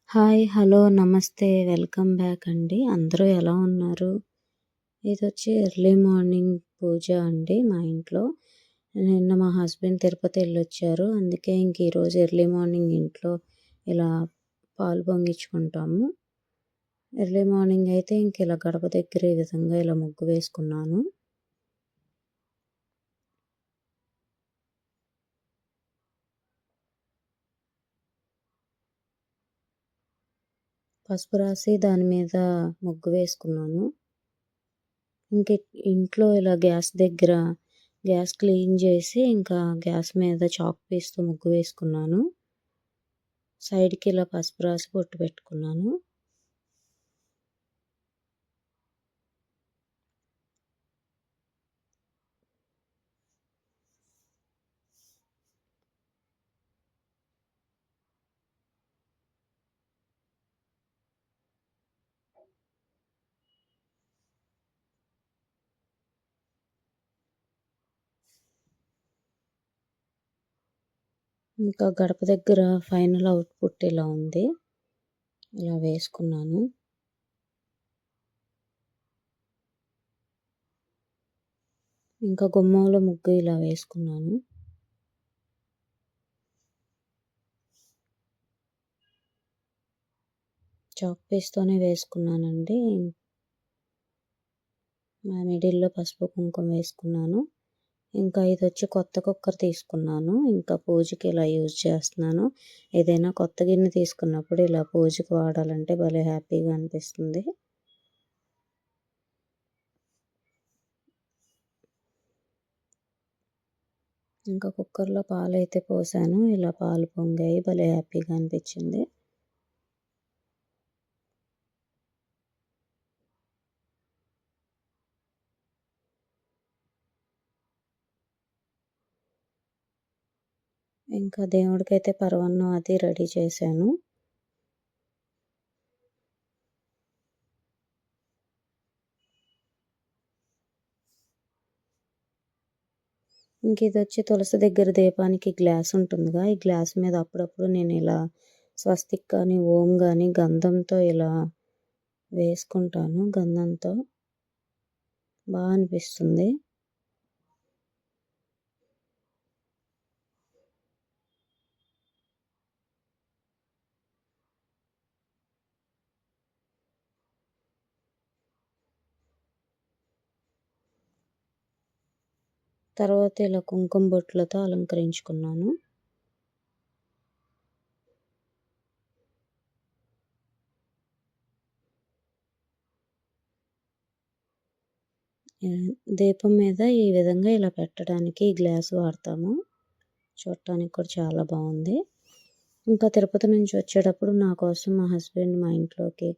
Hi! Hello! నమస్తే! Welcome back అండి. అందరూ ఎలా ఉన్నారు? ఇదొచ్చి ఎర్లీ మార్నింగ్ పూజ అండి మా ఇంట్లో. నిన్న మా హస్బెండ్ తిరుపతి ఎళ్ళొచ్చారు. అందుకే ఇంక ఈరోజు ఎర్లీ మార్నింగ్ ఇంట్లో ఇలా పాలు పొంగించుకుంటాము. ఎర్లీ మార్నింగ్ అయితే ఇంక ఇలా గడప దగ్గర ఈ విధంగా ఇలా ముగ్గు వేసుకున్నాను. పసుపు రాసి దాని మీద ముగ్గు వేసుకున్నాను. ఇంక ఇంట్లో ఇలా గ్యాస్ క్లీన్ చేసి ఇంకా గ్యాస్ మీద చాక్ పీస్‌తో ముగ్గు వేసుకున్నాను. సైడ్‌కి ఇలా పసుపు రాసి బొట్టు పెట్టుకున్నాను. ఇంకా గడప దగ్గర ఫైనల్ అవుట్‌పుట్ ఇలా ఉంది. ఇలా వేసుకున్నాను. ఇంకా గుమ్మంలో ముగ్గు ఇలా వేసుకున్నాను. చాక్ పీస్‌తోనే వేసుకున్నానండి. మిడిల్‌లో పసుపు, కుంకుమ వేసుకున్నాను. ఇంకా ఇదొచ్చి కొత్త కుక్కర్ తీసుకున్నాను. ఇంకా పూజకి ఇలా యూజ్ చేస్తున్నాను. ఏదైనా కొత్త గిన్నె తీసుకున్నప్పుడు ఇలా పూజకి వాడాలంటే భలే హ్యాపీగా అనిపిస్తుంది. ఇంకా కుక్కర్‌లో పాలైతే పోసాను. ఇలా పాలు పొంగాయి. భలే హ్యాపీగా అనిపించింది. ఇంకా దేవుడికైతే పరమాన్నం అది రెడీ చేశాను. ఇంక ఇదొచ్చి తులసి దగ్గర దీపానికి గ్లాస్ ఉంటుందిగా, ఈ గ్లాస్ మీద అప్పుడప్పుడు నేను ఇలా స్వస్తిక్ కానీ, ఓం గాని గంధంతో ఇలా వేసుకుంటాను. గంధంతో అనిపిస్తుంది. తర్వాత ఇలా కుంకుమ బొట్లతో అలంకరించుకున్నాను. దీపం మీద ఈ విధంగా ఇలా పెట్టడానికి ఈ గ్లాస్ వాడతాము. చూడటానికి కూడా చాలా బాగుంది. ఇంకా తిరుపతి నుంచి వచ్చేటప్పుడు నా కోసం మా హస్బెండ్ మా ఇంట్లోకి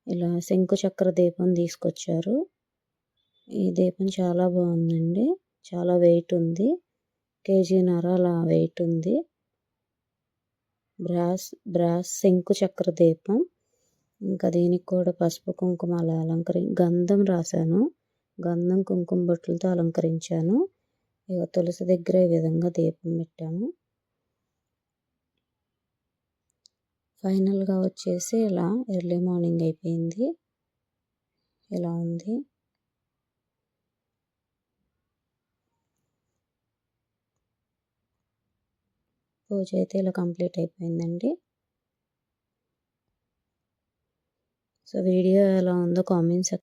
ఇలా శంకు చక్ర దీపం తీసుకొచ్చారు. ఈ దీపం చాలా బాగుందండి. చాలా వెయిట్ ఉంది. కేజీన్నర అలా వెయిట్ ఉంది. బ్రాస్ శంకు చక్ర దీపం. ఇంకా దీనికి కూడా పసుపు కుంకుమ అలా గంధం రాశాను. గంధం కుంకుమ బొట్లతో అలంకరించాను. ఇక తులసి దగ్గర ఈ విధంగా దీపం పెట్టాము. ఫైనల్‌గా వచ్చేసి ఇలా ఎర్లీ మార్నింగ్ అయిపోయింది. ఇలా ఉంది. పూజ అయితే ఇలా కంప్లీట్ అయిపోయిందండి. సో వీడియో ఎలా ఉందో కామెంట్